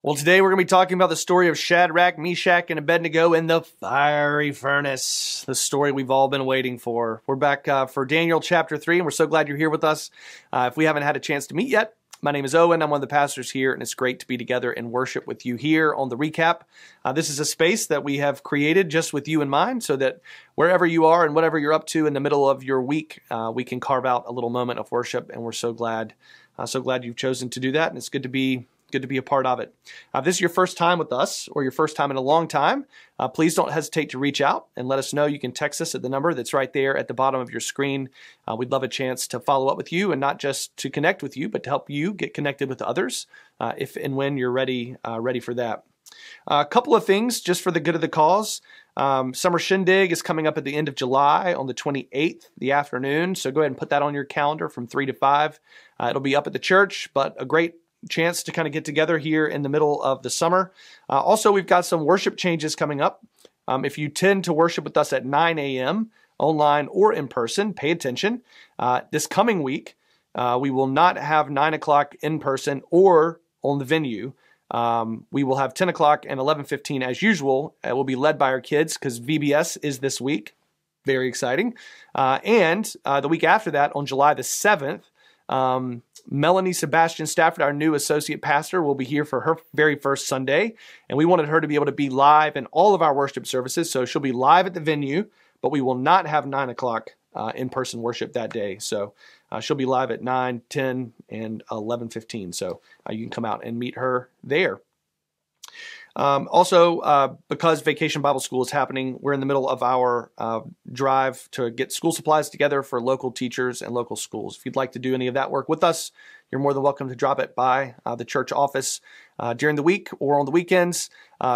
Well, today we're going to be talking about the story of Shadrach, Meshach, and Abednego in the fiery furnace, the story we've all been waiting for. We're back for Daniel chapter 3, and we're so glad you're here with us. If we haven't had a chance to meet yet, my name is Owen. I'm one of the pastors here, and it's great to be together and worship with you here on the recap. This is a space that we have created just with you in mind so that wherever you are and whatever you're up to in the middle of your week, we can carve out a little moment of worship, and we're so glad you've chosen to do that, and it's good to be a part of it. If this is your first time with us or your first time in a long time, please don't hesitate to reach out and let us know. You can text us at the number that's right there at the bottom of your screen. We'd love a chance to follow up with you and not just to connect with you, but to help you get connected with others if and when you're ready for that. A couple of things just for the good of the cause. Summer Shindig is coming up at the end of July on the 28th, the afternoon. So go ahead and put that on your calendar from 3 to 5. It'll be up at the church, but a great chance to kind of get together here in the middle of the summer. Also, we've got some worship changes coming up. If you tend to worship with us at 9 a.m. online or in person, pay attention. This coming week, we will not have 9 o'clock in person or on the venue. We will have 10 o'clock and 11:15 as usual. It will be led by our kids because VBS is this week. Very exciting. And the week after that, on July the 7th, Melanie Sebastian Stafford, our new associate pastor, will be here for her very first Sunday, and we wanted her to be able to be live in all of our worship services, so she'll be live at the venue, but we will not have 9 o'clock in-person worship that day, so she'll be live at 9, 10, and 11:15, so you can come out and meet her there. Also, because Vacation Bible School is happening, we're in the middle of our drive to get school supplies together for local teachers and local schools. If you'd like to do any of that work with us, you're more than welcome to drop it by the church office during the week or on the weekends.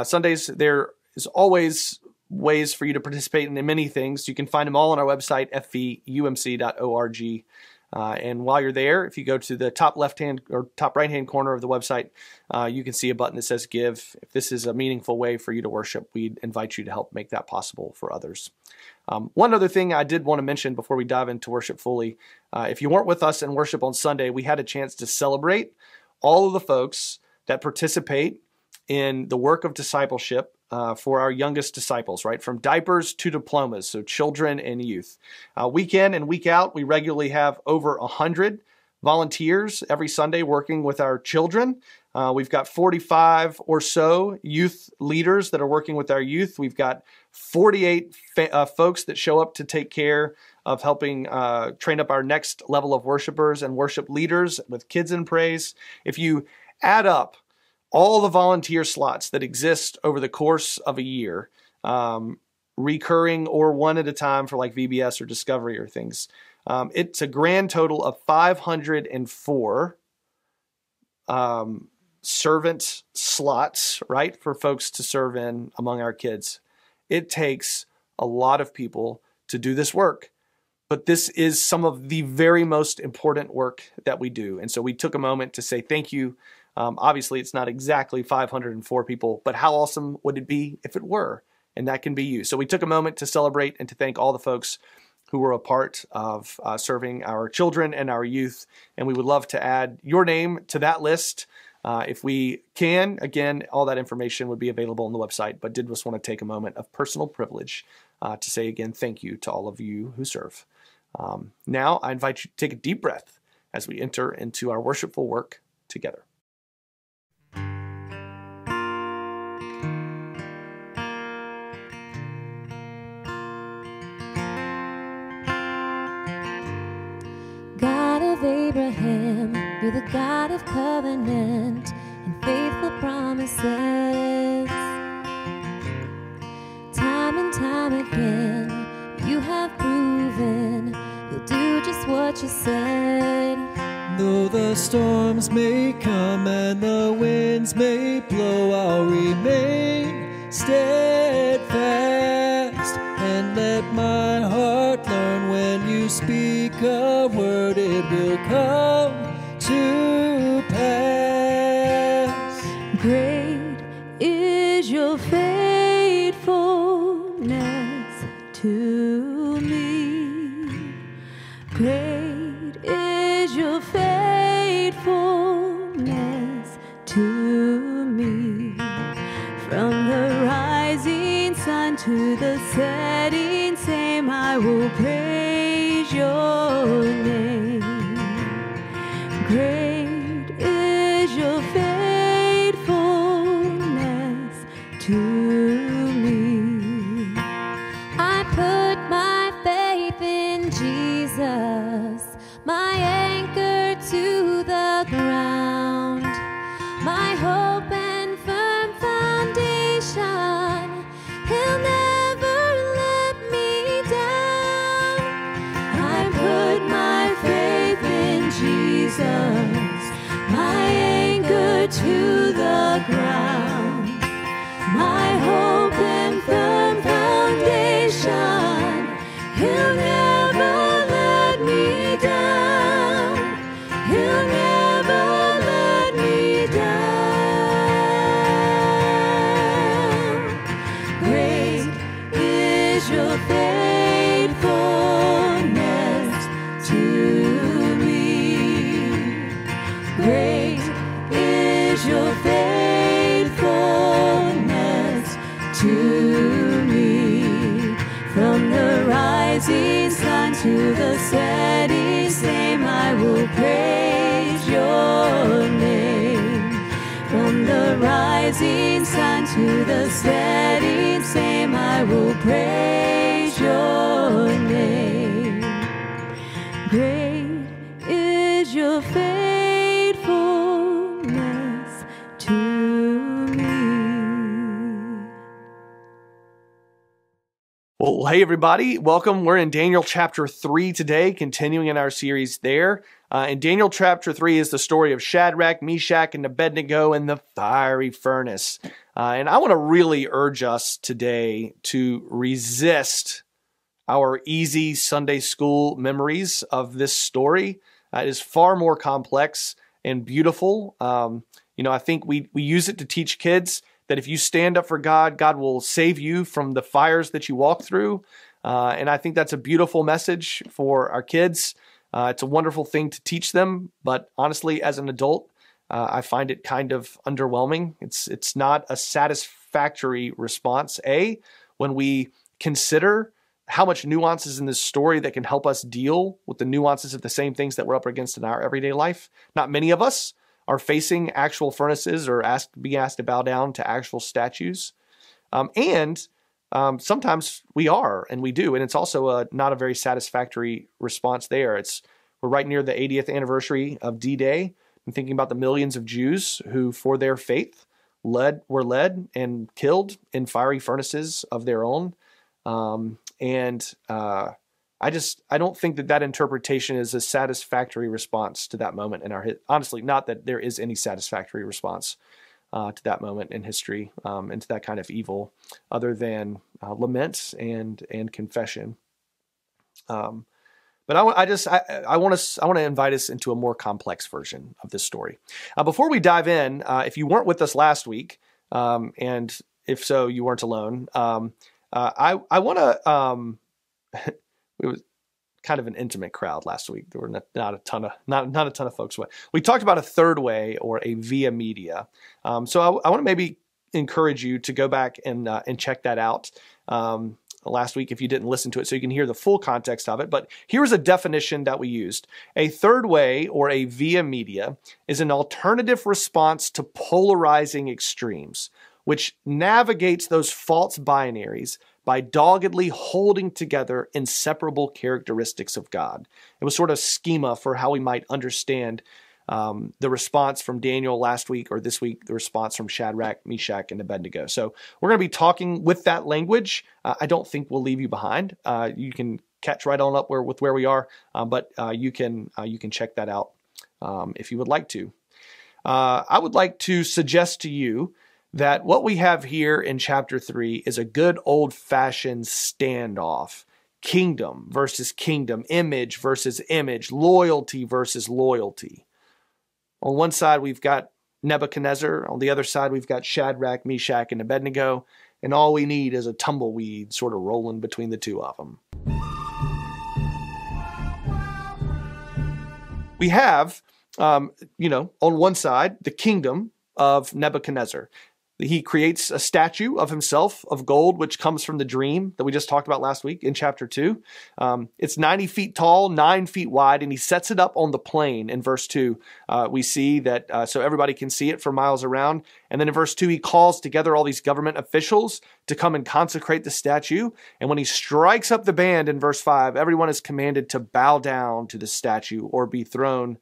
Sundays, there is always ways for you to participate in many things. You can find them all on our website, FVUMC.org. And while you're there, if you go to the top left-hand or top right-hand corner of the website, you can see a button that says Give. If this is a meaningful way for you to worship, we'd invite you to help make that possible for others. One other thing I did want to mention before we dive into worship fully, if you weren't with us in worship on Sunday, we had a chance to celebrate all of the folks that participate in the work of discipleship for our youngest disciples, right? From diapers to diplomas, so children and youth. Week in and week out, we regularly have over 100 volunteers every Sunday working with our children. We've got 45 or so youth leaders that are working with our youth. We've got 48 folks that show up to take care of helping train up our next level of worshipers and worship leaders with Kids in Praise. If you add up all the volunteer slots that exist over the course of a year, recurring or one at a time for like VBS or Discovery or things, it's a grand total of 504 servant slots, right, for folks to serve in among our kids. It takes a lot of people to do this work, but this is some of the very most important work that we do. And so we took a moment to say thank you. Obviously, it's not exactly 504 people, but how awesome would it be if it were? And that can be you. So we took a moment to celebrate and to thank all the folks who were a part of serving our children and our youth. And we would love to add your name to that list. If we can, again, all that information would be available on the website, but did just want to take a moment of personal privilege to say again, thank you to all of you who serve. Now, I invite you to take a deep breath as we enter into our worshipful work together. Abraham, you're the God of covenant and faithful promises. Time and time again, you have proven you'll do just what you said. Though the storms may come and the winds may blow, I'll remain steadfast and let my heart learn when you speak a word, it will come to pass. Great is your faithfulness to me. Great is your faithfulness to me. From the rising sun to the setting same, I will praise your name. Great is your faithfulness to me. I put my faith in Jesus, my anchor to the ground, my hope and firm foundation. He'll never let me down. I put my faith in Jesus, my anchor to the ground, my hope and firm foundation. He'll never let me down. He'll never let me down. Great is your faithfulness to me. Great is your faithfulness to me. From the rising sun to the setting same, I will praise your name. From the rising sun to the setting same, I will praise your name. Great is your faithfulness to me. Well, hey, everybody. Welcome. We're in Daniel chapter 3 today, continuing in our series there. In Daniel chapter 3 is the story of Shadrach, Meshach, and Abednego in the fiery furnace. And I want to really urge us today to resist our easy Sunday school memories of this story. It is far more complex and beautiful. I think we use it to teach kids that if you stand up for God, God will save you from the fires that you walk through. And I think that's a beautiful message for our kids. It's a wonderful thing to teach them. But honestly, as an adult, I find it kind of underwhelming. It's not a satisfactory response. When we consider how much nuances in this story that can help us deal with the nuances of the same things that we're up against in our everyday life. Not many of us are facing actual furnaces or being asked to bow down to actual statues. Sometimes we are, and we do. And it's also not a very satisfactory response there. We're right near the 80th anniversary of D-Day. I'm thinking about the millions of Jews who, for their faith, were led and killed in fiery furnaces of their own. I don't think that interpretation is a satisfactory response to that moment in our honestly, not that there is any satisfactory response to that moment in history and to that kind of evil, other than lament and confession. But I want to invite us into a more complex version of this story. Before we dive in, if you weren't with us last week, and if so, you weren't alone. I want to. It was kind of an intimate crowd last week. There were not a ton of folks. We talked about a third way, or a via media. So I want to maybe encourage you to go back and check that out last week if you didn't listen to it, so you can hear the full context of it. But here's a definition that we used. A third way, or a via media, is an alternative response to polarizing extremes, which navigates those false binaries by doggedly holding together inseparable characteristics of God. It was sort of schema for how we might understand the response from Daniel last week, or this week, the response from Shadrach, Meshach, and Abednego. So we're going to be talking with that language. I don't think we'll leave you behind. You can catch right on up with where we are, but you can check that out if you would like to. I would like to suggest to you that what we have here in chapter 3 is a good old-fashioned standoff. Kingdom versus kingdom, image versus image, loyalty versus loyalty. On one side, we've got Nebuchadnezzar. On the other side, we've got Shadrach, Meshach, and Abednego. And all we need is a tumbleweed sort of rolling between the two of them. We have, on one side, the kingdom, of Nebuchadnezzar. He creates a statue of himself of gold, which comes from the dream that we just talked about last week in chapter 2. It's 90 feet tall, 9 feet wide, and he sets it up on the plain in verse 2. We see that so everybody can see it for miles around. And then in verse 2, he calls together all these government officials to come and consecrate the statue. And when he strikes up the band in verse 5, everyone is commanded to bow down to the statue or be thrown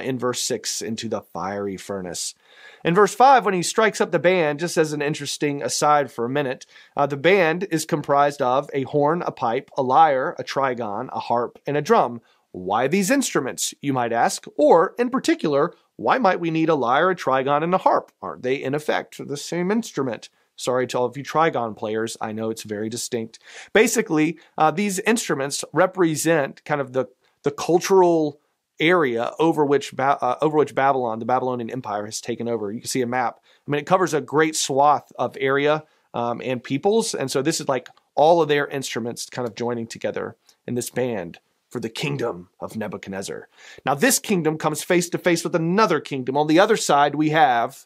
in verse 6 into the fiery furnace. In verse 5, when he strikes up the band, just as an interesting aside for a minute, the band is comprised of a horn, a pipe, a lyre, a trigon, a harp, and a drum. Why these instruments, you might ask? Or, in particular, why might we need a lyre, a trigon, and a harp? Aren't they, in effect, the same instrument? Sorry to all of you trigon players. I know it's very distinct. Basically, these instruments represent kind of the cultural area over which Babylon, the Babylonian Empire, has taken over. You can see a map. I mean, it covers a great swath of area and peoples. And so this is like all of their instruments kind of joining together in this band for the kingdom of Nebuchadnezzar. Now, this kingdom comes face to face with another kingdom. On the other side, we have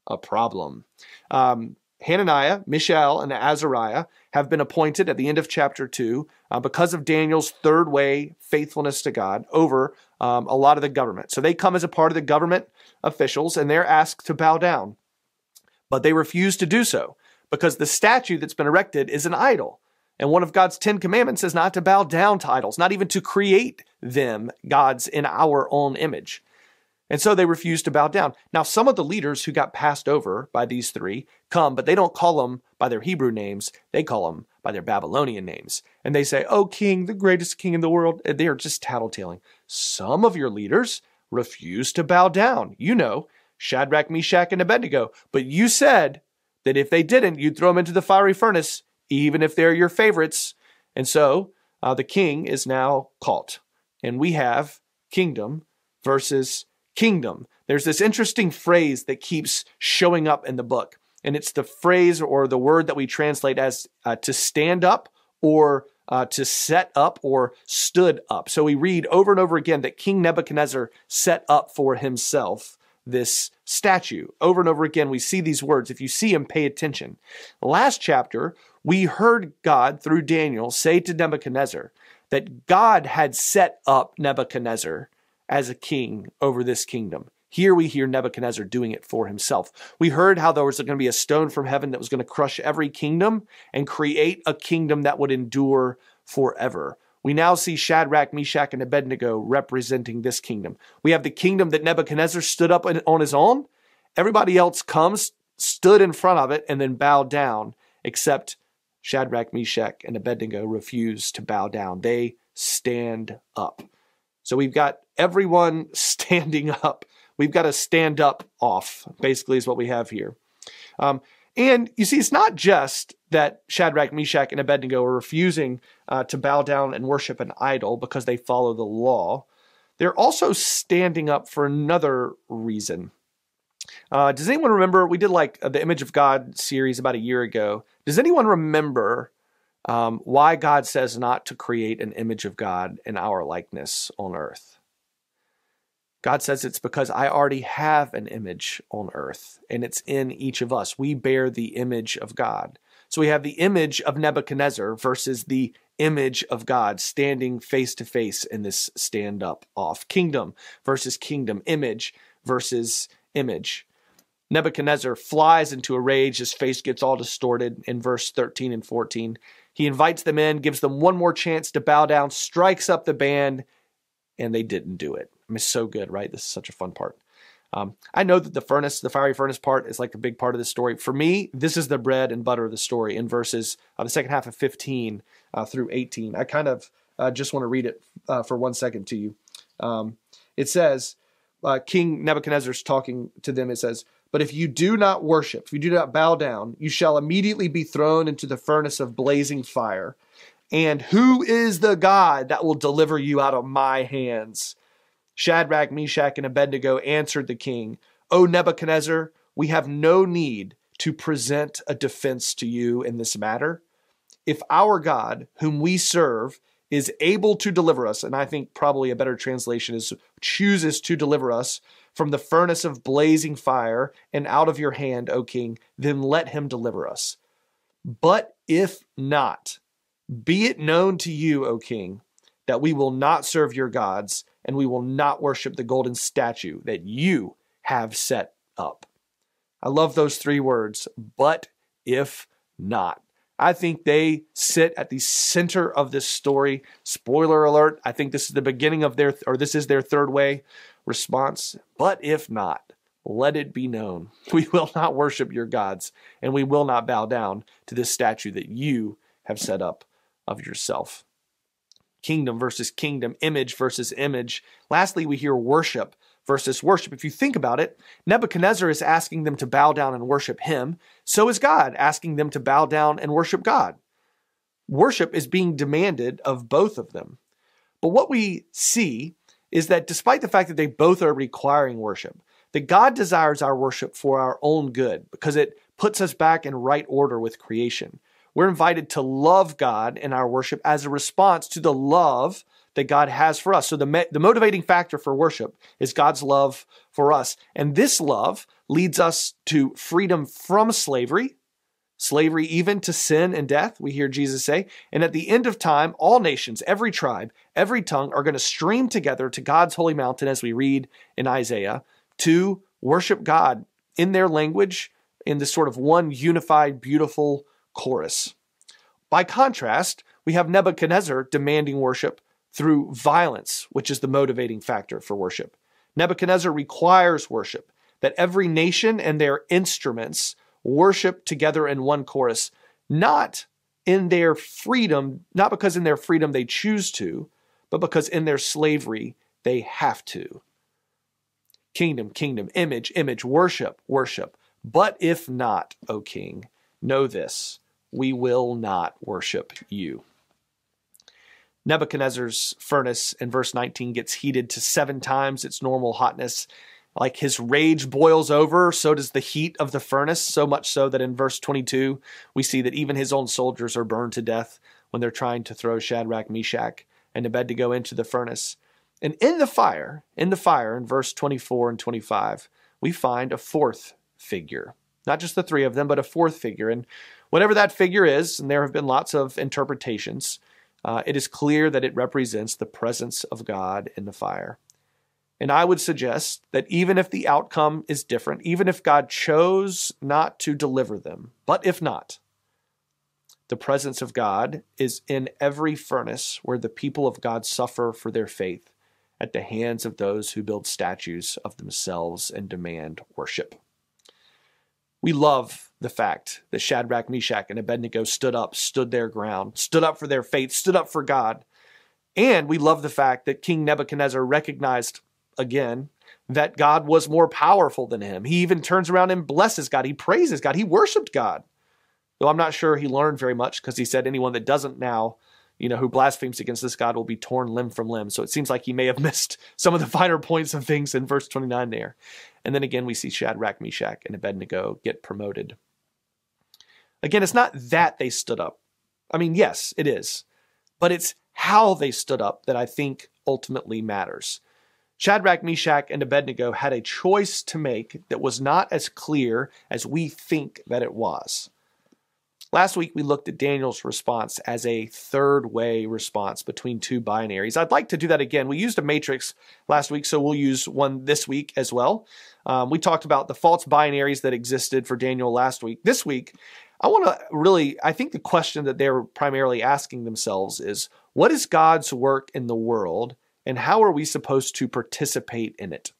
a problem. Hananiah, Mishael, and Azariah have been appointed at the end of chapter 2 because of Daniel's third way faithfulness to God over a lot of the government. So they come as a part of the government officials, and they're asked to bow down. But they refuse to do so because the statue that's been erected is an idol. And one of God's 10 commandments is not to bow down to idols, not even to create them, gods, in our own image. And so they refuse to bow down. Now, some of the leaders who got passed over by these three come, but they don't call them by their Hebrew names. They call them by their Babylonian names. And they say, "Oh, king, the greatest king in the world." And they are just tattletaling. Some of your leaders refuse to bow down. You know, Shadrach, Meshach, and Abednego. But you said that if they didn't, you'd throw them into the fiery furnace, even if they're your favorites. And so the king is now caught. And we have kingdom versus kingdom. There's this interesting phrase that keeps showing up in the book. And it's the phrase or the word that we translate as to stand up or to set up or stood up. So we read over and over again that King Nebuchadnezzar set up for himself this statue. Over and over again, we see these words. If you see them, pay attention. Last chapter, we heard God through Daniel say to Nebuchadnezzar that God had set up Nebuchadnezzar as a king over this kingdom. Here we hear Nebuchadnezzar doing it for himself. We heard how there was going to be a stone from heaven that was going to crush every kingdom and create a kingdom that would endure forever. We now see Shadrach, Meshach, and Abednego representing this kingdom. We have the kingdom that Nebuchadnezzar stood up on his own. Everybody else comes, stood in front of it, and then bowed down, except Shadrach, Meshach, and Abednego refuse to bow down. They stand up. So we've got everyone standing up. We've got a stand up off, basically, is what we have here. And you see, it's not just that Shadrach, Meshach, and Abednego are refusing to bow down and worship an idol because they follow the law. They're also standing up for another reason. Does anyone remember, we did like the Image of God series about a year ago. Does anyone remember why God says not to create an image of God in our likeness on earth? God says it's because I already have an image on earth, and it's in each of us. We bear the image of God. So we have the image of Nebuchadnezzar versus the image of God standing face to face in this stand up off. Kingdom versus kingdom. Image versus image. Nebuchadnezzar flies into a rage. His face gets all distorted in verse 13 and 14. He invites them in, gives them one more chance to bow down, strikes up the band, and they didn't do it. I mean, it's so good, right? This is such a fun part. I know that the fiery furnace part is like the big part of the story. For me, this is the bread and butter of the story in verses, the second half of 15 through 18. I kind of just want to read it for 1 second to you. It says, King Nebuchadnezzar's talking to them. It says, "But if you do not worship, if you do not bow down, you shall immediately be thrown into the furnace of blazing fire. And who is the God that will deliver you out of my hands?" Shadrach, Meshach, and Abednego answered the king, "O Nebuchadnezzar, we have no need to present a defense to you in this matter. If our God, whom we serve, is able to deliver us," and I think probably a better translation is chooses to deliver us from the furnace of blazing fire and out of your hand, O king, then let him deliver us. But if not, be it known to you, O king, that we will not serve your gods, and we will not worship the golden statue that you have set up. I love those three words, but if not. I think they sit at the center of this story. Spoiler alert, I think this is the beginning of this is their third way response. But if not, let it be known. We will not worship your gods, and we will not bow down to this statue that you have set up of yourself. Kingdom versus kingdom, image versus image. Lastly, we hear worship versus worship. If you think about it, Nebuchadnezzar is asking them to bow down and worship him. So is God asking them to bow down and worship God. Worship is being demanded of both of them. But what we see is that despite the fact that they both are requiring worship, that God desires our worship for our own good because it puts us back in right order with creation. We're invited to love God in our worship as a response to the love that God has for us. So the motivating factor for worship is God's love for us. And this love leads us to freedom from slavery even to sin and death, we hear Jesus say. And at the end of time, all nations, every tribe, every tongue are going to stream together to God's holy mountain, as we read in Isaiah, to worship God in their language, in this sort of one unified, beautiful chorus. By contrast, we have Nebuchadnezzar demanding worship through violence, which is the motivating factor for worship. Nebuchadnezzar requires worship, that every nation and their instruments worship together in one chorus, not in their freedom, not because in their freedom they choose to, but because in their slavery they have to. Kingdom, kingdom, image, image, worship, worship. But if not, O king, know this, we will not worship you. Nebuchadnezzar's furnace in verse 19 gets heated to 7 times its normal hotness. Like his rage boils over, so does the heat of the furnace, so much so that in verse 22, we see that even his own soldiers are burned to death when they're trying to throw Shadrach, Meshach, and Abednego into the furnace. And in the fire, in verse 24 and 25, we find a fourth figure. Not just the 3 of them, but a fourth figure. And whatever that figure is, and there have been lots of interpretations, it is clear that it represents the presence of God in the fire. And I would suggest that even if the outcome is different, even if God chose not to deliver them, but if not, the presence of God is in every furnace where the people of God suffer for their faith at the hands of those who build statues of themselves and demand worship. We love the fact that Shadrach, Meshach, and Abednego stood their ground, stood up for their faith, stood up for God. And we love the fact that King Nebuchadnezzar recognized, again, that God was more powerful than him. He even turns around and blesses God. He praises God. He worshiped God. Though I'm not sure he learned very much, because he said anyone that doesn't now, who blasphemes against this God will be torn limb from limb. So it seems like he may have missed some of the finer points of things in verse 29 there. And then again, we see Shadrach, Meshach, and Abednego get promoted. Again, it's not that they stood up. I mean, yes, it is. But it's how they stood up that I think ultimately matters. Shadrach, Meshach, and Abednego had a choice to make that was not as clear as we think that it was. Last week, we looked at Daniel's response as a third-way response between 2 binaries. I'd like to do that again. We used a matrix last week, so we'll use one this week as well. We talked about the false binaries that existed for Daniel last week. This week, I think the question that they're primarily asking themselves is, what is God's work in the world, and how are we supposed to participate in it?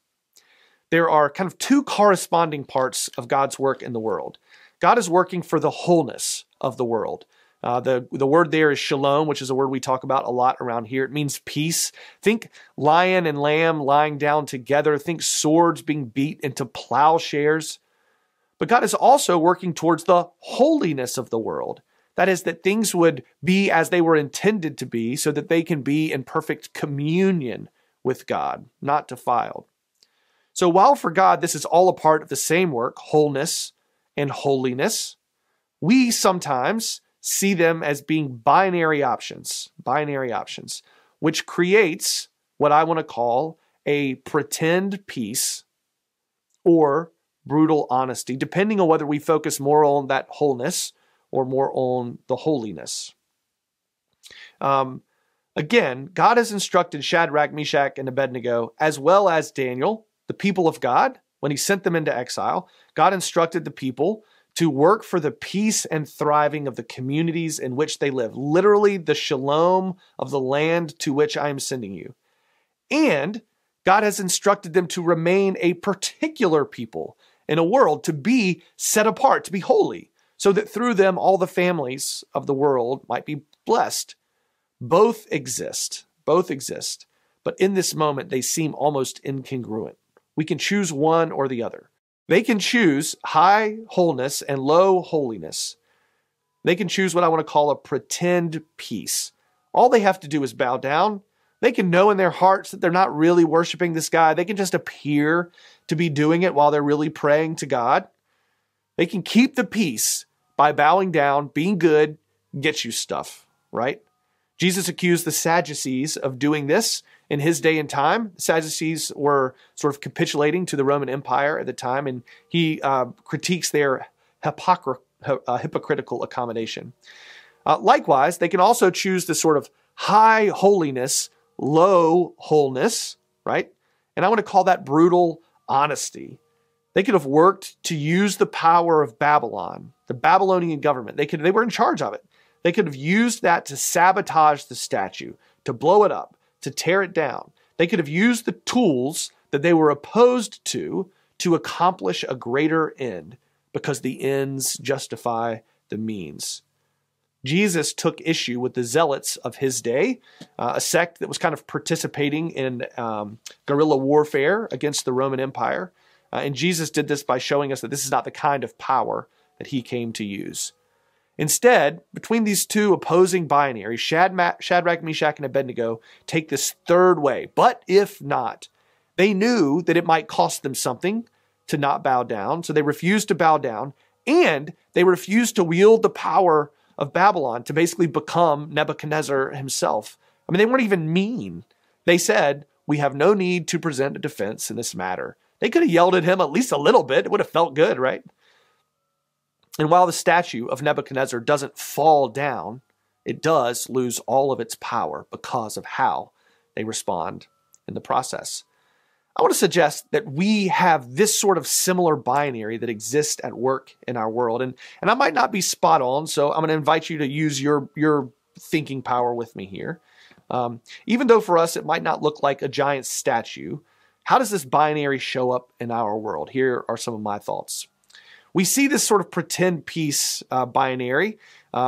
There are kind of 2 corresponding parts of God's work in the world. God is working for the wholeness of the world. The word there is shalom, which is a word we talk about a lot around here. It means peace. Think lion and lamb lying down together. Think swords being beat into plowshares. But God is also working towards the holiness of the world. That is, that things would be as they were intended to be so that they can be in perfect communion with God, not defiled. So while for God this is all a part of the same work, wholeness and holiness, we sometimes see them as being binary options, which creates what I want to call a pretend peace or brutal honesty, depending on whether we focus more on that wholeness or more on the holiness. Again, God has instructed Shadrach, Meshach, and Abednego, as well as Daniel, the people of God, when he sent them into exile. God instructed the people to work for the peace and thriving of the communities in which they live. Literally, the shalom of the land to which I am sending you. And God has instructed them to remain a particular people in a world, to be set apart, to be holy, so that through them all the families of the world might be blessed. Both exist, but in this moment they seem almost incongruent. We can choose one or the other. They can choose high wholeness and low holiness. They can choose what I want to call a pretend peace. All they have to do is bow down. They can know in their hearts that they're not really worshiping this guy. They can just appear to be doing it while they're really praying to God. They can keep the peace by bowing down, being good, gets you stuff, right? Jesus accused the Sadducees of doing this in his day and time. The Sadducees were sort of capitulating to the Roman Empire at the time, and he critiques their hypocritical accommodation. Likewise, they can also choose the sort of high holiness, low wholeness, right? And I want to call that brutal honesty. They could have worked to use the power of Babylon, the Babylonian government. They were in charge of it. They could have used that to sabotage the statue, to blow it up, to tear it down. They could have used the tools that they were opposed to accomplish a greater end, because the ends justify the means. Jesus took issue with the zealots of his day, a sect that was kind of participating in guerrilla warfare against the Roman Empire. And Jesus did this by showing us that this is not the kind of power that he came to use. Instead, between these two opposing binaries, Shadrach, Meshach, and Abednego take this third way. But if not, they knew that it might cost them something to not bow down, so they refused to bow down, and they refused to wield the power of Babylon to basically become Nebuchadnezzar himself. I mean, they weren't even mean. They said, "We have no need to present a defense in this matter." They could have yelled at him at least a little bit. It would have felt good, right? And while the statue of Nebuchadnezzar doesn't fall down, it does lose all of its power because of how they respond in the process. I want to suggest that we have this sort of similar binary that exists at work in our world. And I might not be spot on, so I'm going to invite you to use your thinking power with me here. Even though for us it might not look like a giant statue, how does this binary show up in our world? Here are some of my thoughts. We see this sort of pretend peace binary.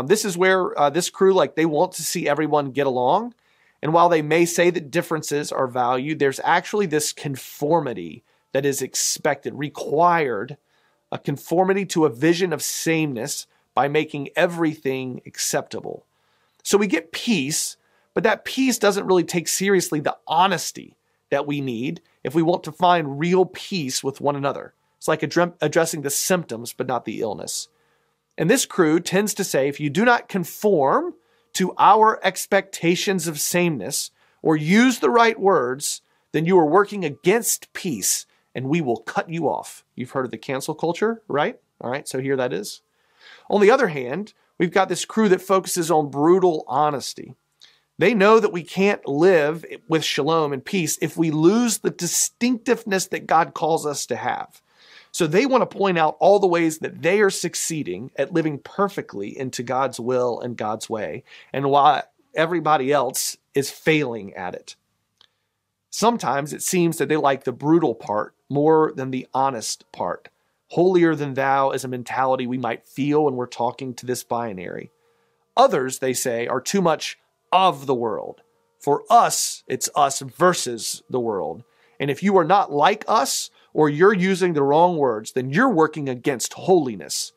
This is where this crew, they want to see everyone get along. And while they may say that differences are valued, there's actually this conformity that is expected, required, a conformity to a vision of sameness by making everything acceptable. So we get peace, but that peace doesn't really take seriously the honesty that we need if we want to find real peace with one another. It's like addressing the symptoms, but not the illness. And this crew tends to say, if you do not conform to our expectations of sameness or use the right words, then you are working against peace and we will cut you off. You've heard of the cancel culture, right? All right, so here that is. On the other hand, we've got this crew that focuses on brutal honesty. They know that we can't live with shalom and peace if we lose the distinctiveness that God calls us to have. So they want to point out all the ways that they are succeeding at living perfectly into God's will and God's way, and while everybody else is failing at it. Sometimes it seems that they like the brutal part more than the honest part. Holier than thou is a mentality we might feel when we're talking to this binary. Others, they say, are too much of the world. For us, it's us versus the world. And if you are not like us, or you're using the wrong words, then you're working against holiness,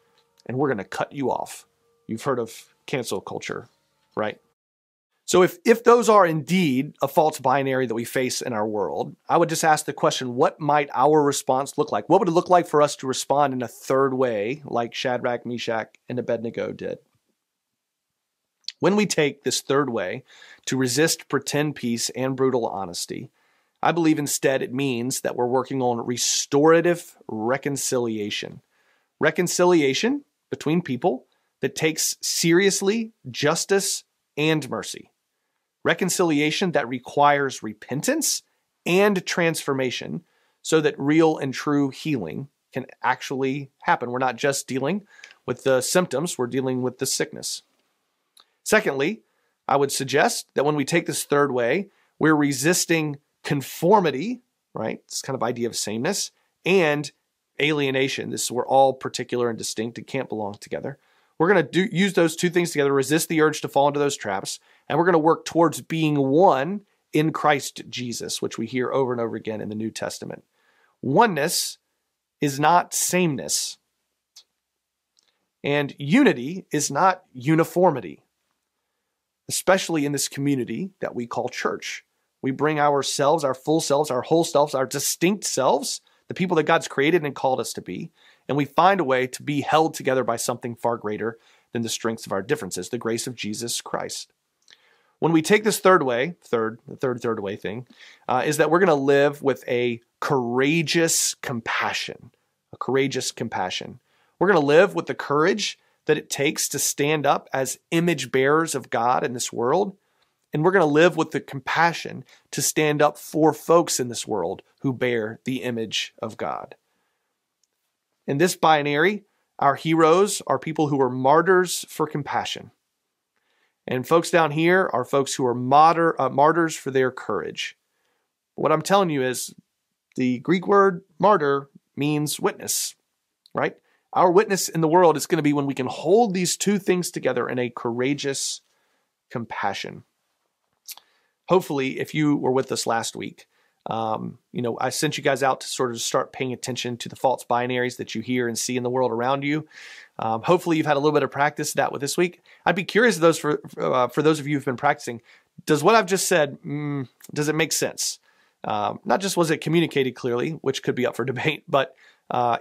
and we're going to cut you off. You've heard of cancel culture, right? So if those are indeed a false binary that we face in our world, I would just ask the question, what might our response look like? What would it look like for us to respond in a third way, like Shadrach, Meshach, and Abednego did? When we take this third way to resist pretend peace and brutal honesty, I believe instead it means that we're working on restorative reconciliation. Reconciliation between people that takes seriously justice and mercy. Reconciliation that requires repentance and transformation so that real and true healing can actually happen. We're not just dealing with the symptoms, we're dealing with the sickness. Secondly, I would suggest that when we take this third way, we're resisting conformity, right? This kind of idea of sameness, and alienation. This is we're all particular and distinct and can't belong together. We're going to use those two things together, resist the urge to fall into those traps, and we're going to work towards being one in Christ Jesus, which we hear over and over again in the New Testament. Oneness is not sameness, and unity is not uniformity, especially in this community that we call church. We bring ourselves, our full selves, our whole selves, our distinct selves, the people that God's created and called us to be, and we find a way to be held together by something far greater than the strengths of our differences, the grace of Jesus Christ. When we take this third way, third way thing, is that we're going to live with a courageous compassion, We're going to live with the courage that it takes to stand up as image bearers of God in this world. And we're going to live with the compassion to stand up for folks in this world who bear the image of God. In this binary, our heroes are people who are martyrs for compassion. And folks down here are folks who are martyrs for their courage. What I'm telling you is the Greek word martyr means witness, right? Our witness in the world is going to be when we can hold these two things together in a courageous compassion. Hopefully, if you were with us last week, I sent you guys out to sort of start paying attention to the false binaries that you hear and see in the world around you. Hopefully, you've had a little bit of practice of that with this week. I'd be curious for those of you who've been practicing, does what I've just said, does it make sense? Not just was it communicated clearly, which could be up for debate, but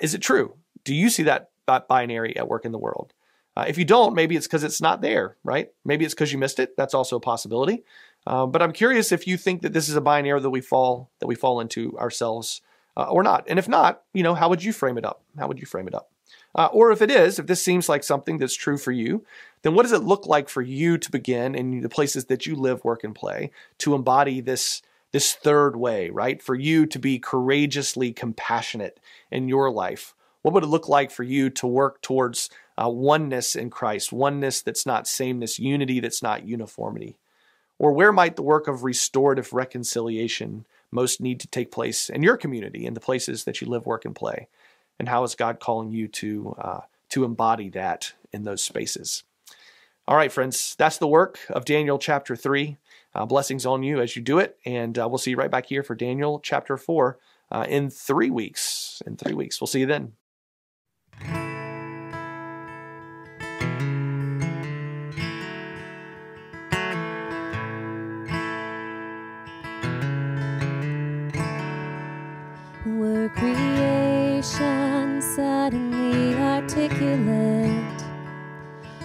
is it true? Do you see that binary at work in the world? If you don't, maybe it's because it's not there, right? Maybe it's because you missed it. That's also a possibility. But I'm curious if you think that this is a binary that we fall into ourselves or not. And if not, how would you frame it up? Or if it is, if this seems like something that's true for you, then what does it look like for you to begin in the places that you live, work, and play to embody this third way, right? For you to be courageously compassionate in your life. What would it look like for you to work towards oneness in Christ, oneness that's not sameness, unity that's not uniformity? Or where might the work of restorative reconciliation most need to take place in your community, in the places that you live, work, and play? And how is God calling you to embody that in those spaces? All right, friends, that's the work of Daniel chapter 3. Blessings on you as you do it, and we'll see you right back here for Daniel chapter 4 in 3 weeks. We'll see you then. Were creation suddenly articulate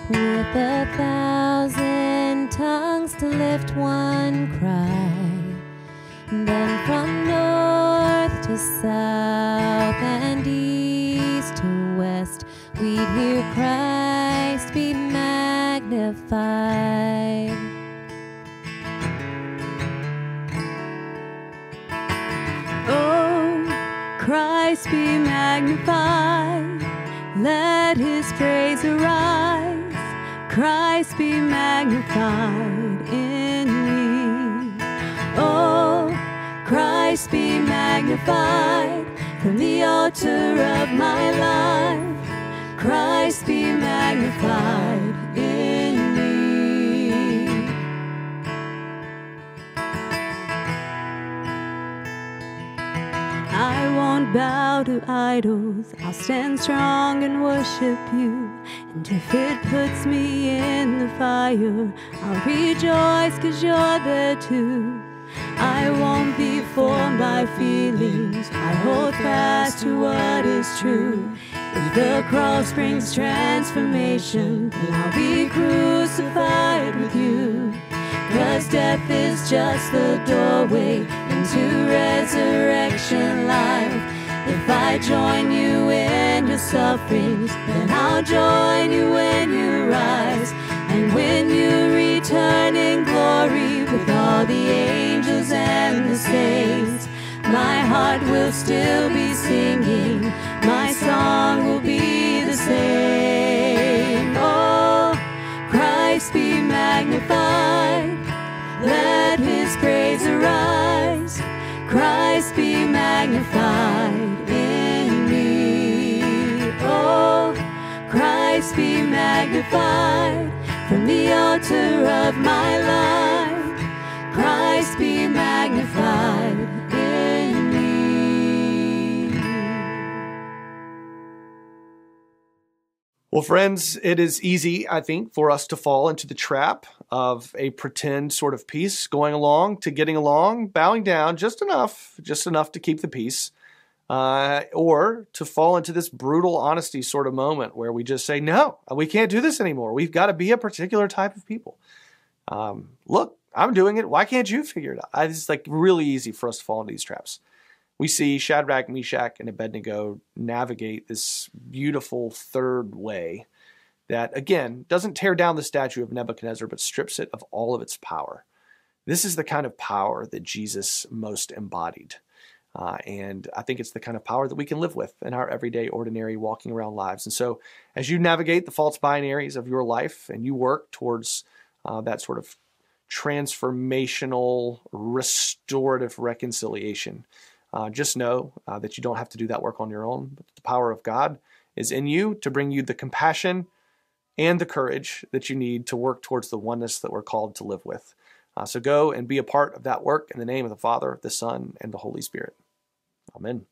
with 1,000 tongues to lift one cry, then from north to south and east to west we'd hear Christ be magnified. Christ be magnified, let his praise arise. Christ be magnified in me. Oh, Christ be magnified from the altar of my life. Christ be magnified in me. I won't bow to idols, I'll stand strong and worship you. And if it puts me in the fire, I'll rejoice 'cause you're there too. I won't be formed by feelings, I hold fast to what is true. If the cross brings transformation, then I'll be crucified with you. 'Cause death is just the doorway, and into resurrection life. If I join you in your sufferings, then I'll join you when you rise. And when you return in glory with all the angels and the saints, my heart will still be singing, my song will be the same. Oh, Christ be magnified, let his praise arise. Christ be magnified in me. Oh, Christ be magnified from the altar of my life. Christ be magnified in me. Well, friends, it is easy, I think, for us to fall into the trap of a pretend sort of peace, going along to getting along, bowing down just enough to keep the peace, or to fall into this brutal honesty sort of moment where we just say, no, we can't do this anymore. We've got to be a particular type of people. Look, I'm doing it. Why can't you figure it out? It's like really easy for us to fall into these traps. We see Shadrach, Meshach, and Abednego navigate this beautiful third way that, again, doesn't tear down the statue of Nebuchadnezzar, but strips it of all of its power. This is the kind of power that Jesus most embodied. And I think it's the kind of power that we can live with in our everyday, ordinary, walking around lives. And so as you navigate the false binaries of your life and you work towards that sort of transformational, restorative reconciliation, just know that you don't have to do that work on your own. But the power of God is in you to bring you the compassion and the courage that you need to work towards the oneness that we're called to live with. So go and be a part of that work in the name of the Father, the Son, and the Holy Spirit. Amen.